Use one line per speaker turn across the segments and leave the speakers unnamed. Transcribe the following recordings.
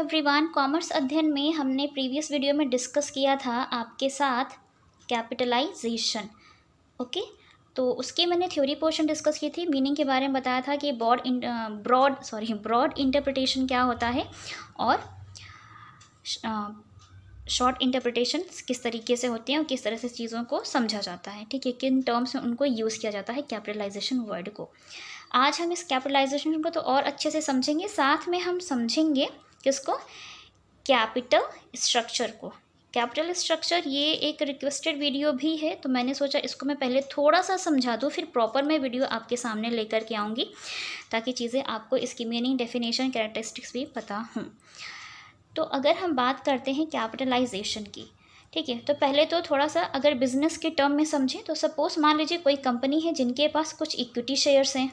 Everyone, commerce अध्ययन में हमने प्रीवियस वीडियो में डिस्कस किया था आपके साथ कैपिटलाइजेशन। ओके, तो उसके मैंने थ्योरी पोर्शन डिस्कस की थी, मीनिंग के बारे में बताया था कि ब्रॉड इंटरप्रिटेशन क्या होता है और शॉर्ट इंटरप्रिटेशन किस तरीके से होती हैं और किस तरह से चीज़ों को समझा जाता है। ठीक है, किन टर्म्स में उनको यूज़ किया जाता है कैपिटलाइजेशन वर्ड को। आज हम इस कैपिटलाइजेशन को तो और अच्छे से समझेंगे, साथ में हम समझेंगे किसको, कैपिटल स्ट्रक्चर को। कैपिटल स्ट्रक्चर ये एक रिक्वेस्टेड वीडियो भी है, तो मैंने सोचा इसको मैं पहले थोड़ा सा समझा दूँ, फिर प्रॉपर मैं वीडियो आपके सामने लेकर के आऊँगी ताकि चीज़ें आपको इसकी मीनिंग, डेफिनेशन, कैरेक्टरिस्टिक्स भी पता हों। तो अगर हम बात करते हैं कैपिटलाइजेशन की, ठीक है, तो पहले तो थोड़ा सा अगर बिजनेस के टर्म में समझें तो सपोज मान लीजिए कोई कंपनी है जिनके पास कुछ इक्विटी शेयर्स हैं।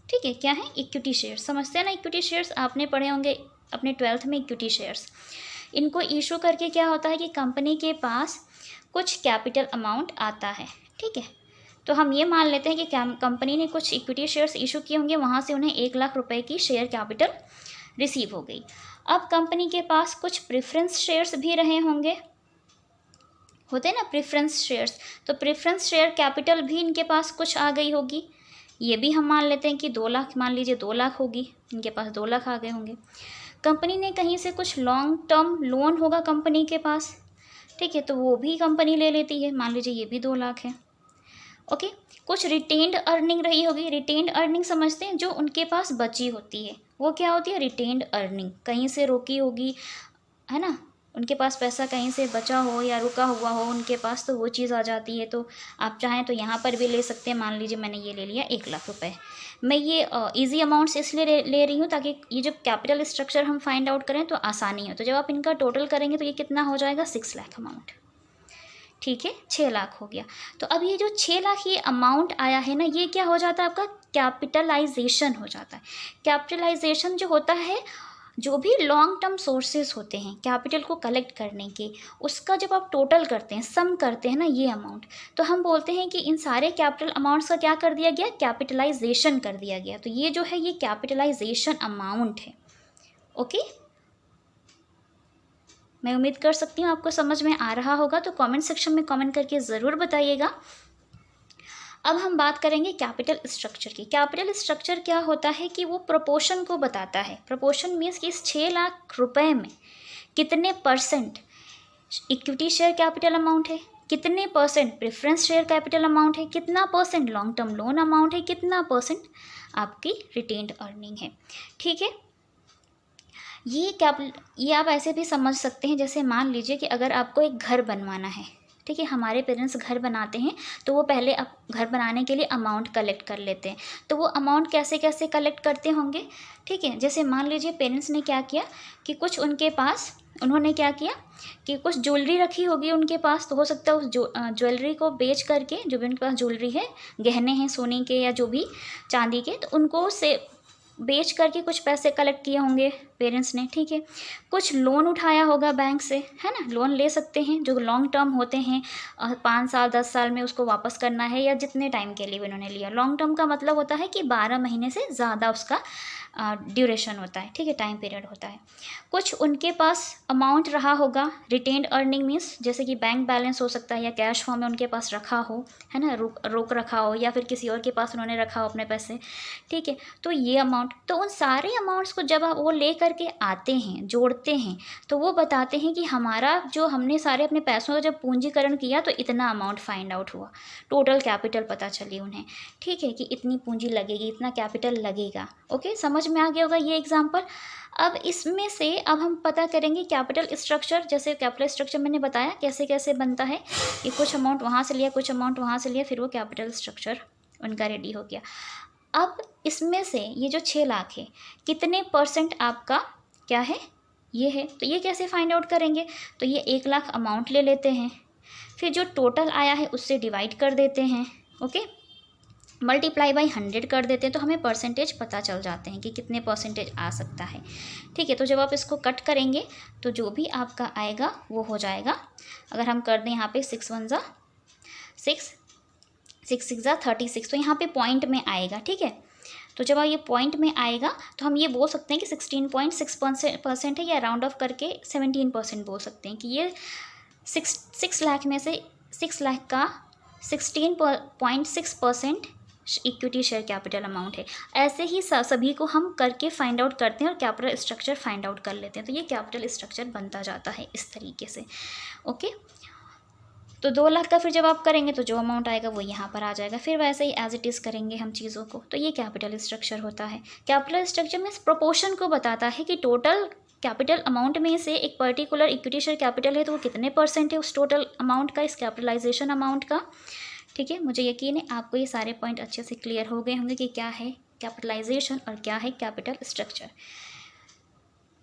ठीक है, क्या है इक्विटी शेयर्स, समझते हैं ना इक्विटी शेयर्स, आपने पढ़े होंगे अपने 12th में इक्विटी शेयर्स। इनको इशू करके क्या होता है कि कंपनी के पास कुछ कैपिटल अमाउंट आता है। ठीक है, तो हम ये मान लेते हैं कि कंपनी ने कुछ इक्विटी शेयर्स इशू किए होंगे, वहाँ से उन्हें 1 लाख रुपए की शेयर कैपिटल रिसीव हो गई। अब कंपनी के पास कुछ प्रेफरेंस शेयर्स भी रहे होंगे, होते हैं ना प्रेफरेंस शेयर्स, तो प्रेफरेंस शेयर कैपिटल भी इनके पास कुछ आ गई होगी। ये भी हम मान लेते हैं कि 2 लाख, मान लीजिए 2 लाख होगी, इनके पास 2 लाख आ गए होंगे। कंपनी ने कहीं से कुछ लॉन्ग टर्म लोन होगा कंपनी के पास, ठीक है, तो वो भी कंपनी ले लेती है, मान लीजिए ये भी 2 लाख है। ओके, कुछ रिटेन्ड अर्निंग रही होगी। रिटेन्ड अर्निंग समझते हैं, जो उनके पास बची होती है वो क्या होती है, रिटेन्ड अर्निंग, कहीं से रोकी होगी, है ना, उनके पास पैसा कहीं से बचा हो या रुका हुआ हो उनके पास, तो वो चीज़ आ जाती है। तो आप चाहें तो यहाँ पर भी ले सकते हैं। मान लीजिए मैंने ये ले लिया 1 लाख रुपए। मैं ये इजी अमाउंट्स इसलिए ले रही हूँ ताकि ये जब कैपिटल स्ट्रक्चर हम फाइंड आउट करें तो आसानी हो। तो जब आप इनका टोटल करेंगे तो ये कितना हो जाएगा, 6 लाख अमाउंट। ठीक है, 6 लाख हो गया। तो अब ये जो 6 लाख ये अमाउंट आया है ना, ये क्या हो जाता है, आपका कैपिटलाइजेशन हो जाता है। कैपिटलाइजेशन जो होता है, जो भी लॉन्ग टर्म सोर्सेज होते हैं कैपिटल को कलेक्ट करने के, उसका जब आप टोटल करते हैं, सम करते हैं ना ये अमाउंट, तो हम बोलते हैं कि इन सारे कैपिटल अमाउंट्स का क्या कर दिया गया, कैपिटलाइजेशन कर दिया गया। तो ये जो है ये कैपिटलाइजेशन अमाउंट है। ओके, मैं उम्मीद कर सकती हूँ आपको समझ में आ रहा होगा, तो कमेंट सेक्शन में कमेंट करके ज़रूर बताइएगा। अब हम बात करेंगे कैपिटल स्ट्रक्चर की। कैपिटल स्ट्रक्चर क्या होता है कि वो प्रोपोर्शन को बताता है। प्रोपोर्शन मीन्स कि इस 6 लाख रुपए में कितने percent equity share capital amount है, कितने percent preference share capital amount है, कितना percent long term loan amount है, कितना परसेंट आपकी रिटेन्ड अर्निंग है। ठीक है, ये आप ऐसे भी समझ सकते हैं, जैसे मान लीजिए कि अगर आपको एक घर बनवाना है, ठीक है, हमारे पेरेंट्स घर बनाते हैं तो वो पहले अब घर बनाने के लिए अमाउंट कलेक्ट कर लेते हैं। तो वो अमाउंट कैसे कैसे कलेक्ट करते होंगे, ठीक है, जैसे मान लीजिए पेरेंट्स ने क्या किया कि कुछ उनके पास, उन्होंने क्या किया कि कुछ ज्वेलरी रखी होगी उनके पास, तो हो सकता है उस ज्वेलरी को बेच करके, जो भी उनके पास ज्वेलरी है, गहने हैं सोने के या जो भी चांदी के, तो उनको से बेच करके कुछ पैसे कलेक्ट किए होंगे पेरेंट्स ने। ठीक है, कुछ लोन उठाया होगा बैंक से, है ना, लोन ले सकते हैं जो लॉन्ग टर्म होते हैं, 5 साल 10 साल में उसको वापस करना है, या जितने टाइम के लिए उन्होंने लिया। लॉन्ग टर्म का मतलब होता है कि 12 महीने से ज़्यादा उसका ड्यूरेशन होता है, ठीक है, टाइम पीरियड होता है। कुछ उनके पास अमाउंट रहा होगा, रिटेन्ड अर्निंग मीन्स जैसे कि बैंक बैलेंस हो सकता है या कैश फॉर्म में उनके पास रखा हो, है ना, रोक रखा हो, या फिर किसी और के पास उन्होंने रखा हो अपने पैसे। ठीक है, तो ये अमाउंट, तो उन सारे अमाउंट्स को जब आप वो ले करके आते हैं, जोड़ते हैं, तो वो बताते हैं कि हमारा जो हमने सारे अपने पैसों का जब पूंजीकरण किया तो इतना अमाउंट फाइंड आउट हुआ, टोटल कैपिटल पता चली उन्हें। ठीक है, कि इतनी पूंजी लगेगी, इतना कैपिटल लगेगा। ओके, समझ में आ गया होगा ये एग्जांपल। अब इसमें से अब हम पता करेंगे कैपिटल स्ट्रक्चर। जैसे कैपिटल स्ट्रक्चर मैंने बताया कैसे कैसे बनता है, कि कुछ अमाउंट वहाँ से लिया, कुछ अमाउंट वहाँ से लिया, फिर वो कैपिटल स्ट्रक्चर उनका रेडी हो गया। अब इसमें से ये जो 6 लाख है, कितने परसेंट आपका क्या है, ये है, तो ये कैसे फाइंड आउट करेंगे, तो ये 1 लाख अमाउंट ले लेते हैं, फिर जो टोटल आया है उससे डिवाइड कर देते हैं, ओके, मल्टीप्लाई बाई 100 कर देते हैं, तो हमें परसेंटेज पता चल जाते हैं कि कितने परसेंटेज आ सकता है। ठीक है, तो जब आप इसको कट करेंगे तो जो भी आपका आएगा वो हो जाएगा। अगर हम कर दें यहाँ पे 6 1 जा 6, 6 6 जा 36, तो यहाँ पे पॉइंट में आएगा। ठीक है, तो जब ये पॉइंट में आएगा तो हम ये बोल सकते हैं कि 16.6% है, या राउंड ऑफ करके 17% बोल सकते हैं कि ये 6 लाख में से 6 लाख का 16.6% इक्विटी शेयर कैपिटल अमाउंट है। ऐसे ही सभी को हम करके फाइंड आउट करते हैं और कैपिटल स्ट्रक्चर फाइंड आउट कर लेते हैं। तो ये कैपिटल स्ट्रक्चर बनता जाता है इस तरीके से। ओके, तो 2 लाख का फिर जब आप करेंगे तो जो अमाउंट आएगा वो यहाँ पर आ जाएगा। फिर वैसे ही एज इट इज़ करेंगे हम चीज़ों को। तो ये कैपिटल स्ट्रक्चर होता है। कैपिटल स्ट्रक्चर में प्रोपोर्शन को बताता है कि टोटल कैपिटल अमाउंट में से एक पर्टिकुलर इक्विटी शेयर कैपिटल है तो वो कितने % है उस टोटल अमाउंट का, इस कैपिटलाइजेशन अमाउंट का। ठीक है, मुझे यकीन है आपको ये सारे पॉइंट अच्छे से क्लियर हो गए होंगे कि क्या है कैपिटलाइजेशन और क्या है कैपिटल स्ट्रक्चर।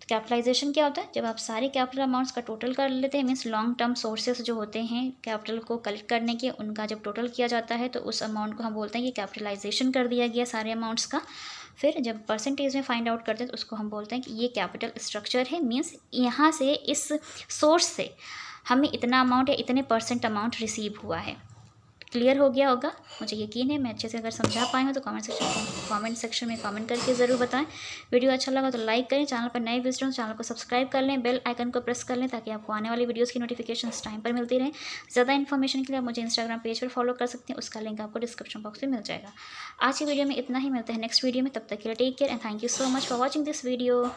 तो कैपिटलाइजेशन क्या होता है? जब आप सारे कैपिटल अमाउंट्स का टोटल कर लेते हैं, मीन्स लॉन्ग टर्म सोर्सेस जो होते हैं कैपिटल को कलेक्ट करने के, उनका जब टोटल किया जाता है तो उस अमाउंट को हम बोलते हैं कि कैपिटलाइजेशन कर दिया गया सारे अमाउंट्स का। फिर जब परसेंटेज में फाइंड आउट करते हैं तो उसको हम बोलते हैं कि ये कैपिटल स्ट्रक्चर है, मीन्स यहाँ से इस सोर्स से हमें इतना अमाउंट या इतने % अमाउंट रिसीव हुआ है। क्लियर हो गया होगा, मुझे यकीन है। मैं अच्छे से अगर समझा पाई हूँ तो कमेंट सेक्शन में कमेंट करके ज़रूर बताएं। वीडियो अच्छा लगा तो लाइक करें, चैनल पर नए विजिटर हो चैनल को सब्सक्राइब कर लें, बेल आइकन को प्रेस कर लें ताकि आपको आने वाली वीडियोस की नोटिफिकेशंस टाइम पर मिलती रहें। ज़्यादा इन्फॉर्मेशन के लिए आप मुझे इंस्टाग्राम पेज पर फॉलो कर सकते हैं, उसका लिंक आपको डिस्क्रिप्शन बॉक्स में मिल जाएगा। आज की वीडियो में इतना ही, मिलते हैं नेक्स्ट वीडियो में। तब तक के लिए take care and thank you so much for watching this video.